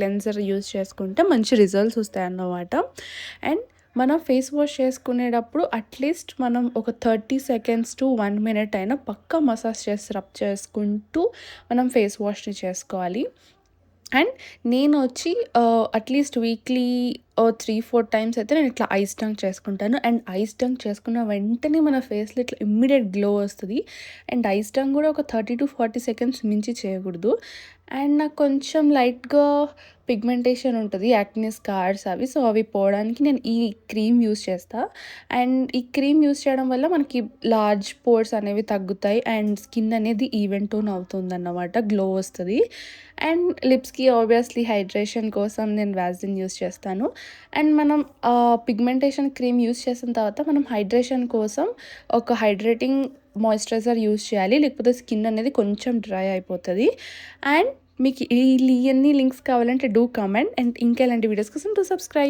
Cleanser use చేసుకుంటే మంచి results వస్తాయన్నమాట. అండ్ మనం ఫేస్ వాష్ చేసుకునేటప్పుడు అట్లీస్ట్ మనం ఒక 30 సెకండ్స్ టు 1 మినిట్ అయినా పక్కా మసాజ్ చేసి రబ్ చేసుకుంటూ మనం ఫేస్ వాష్ని చేసుకోవాలి. అండ్ నేను వచ్చి అట్లీస్ట్ వీక్లీ 3-4 టైమ్స్ అయితే నేను ఇట్లా ఐస్ డంక్ చేసుకుంటాను. అండ్ ఐస్ డంక్ చేసుకున్న వెంటనే మన ఫేస్లో ఇట్లా ఇమ్మీడియట్ గ్లో వస్తుంది. అండ్ ఐస్ డంక్ కూడా ఒక 30-40 సెకండ్స్ మించి చేయకూడదు. అండ్ నాకు కొంచెం లైట్గా పిగ్మెంటేషన్ ఉంటుంది, యాక్నే స్కార్స్ అవి. సో అవి పోవడానికి నేను ఈ క్రీమ్ యూస్ చేస్తా. అండ్ ఈ క్రీమ్ యూస్ చేయడం వల్ల మనకి లార్జ్ పోర్స్ అనేవి తగ్గుతాయి అండ్ స్కిన్ అనేది ఈవెన్ టోన్ అవుతుందన్నమాట, గ్లో వస్తుంది. అండ్ లిప్స్కి ఆబ్వియస్లీ హైడ్రేషన్ కోసం నేను వ్యాజ్లిన్ యూస్ చేస్తాను. అండ్ మనం పిగ్మెంటేషన్ క్రీమ్ యూస్ చేసిన తర్వాత మనం హైడ్రేషన్ కోసం ఒక హైడ్రేటింగ్ మాయిశ్చరైజర్ యూస్ చేయాలి, లేకపోతే స్కిన్ అనేది కొంచెం డ్రై అయిపోతుంది. అండ్ మీకు ఇవన్నీ లింక్స్ కావాలంటే డూ కామెంట్. అండ్ ఇంకా ఇలాంటి వీడియోస్ కోసం డూ సబ్స్క్రైబ్.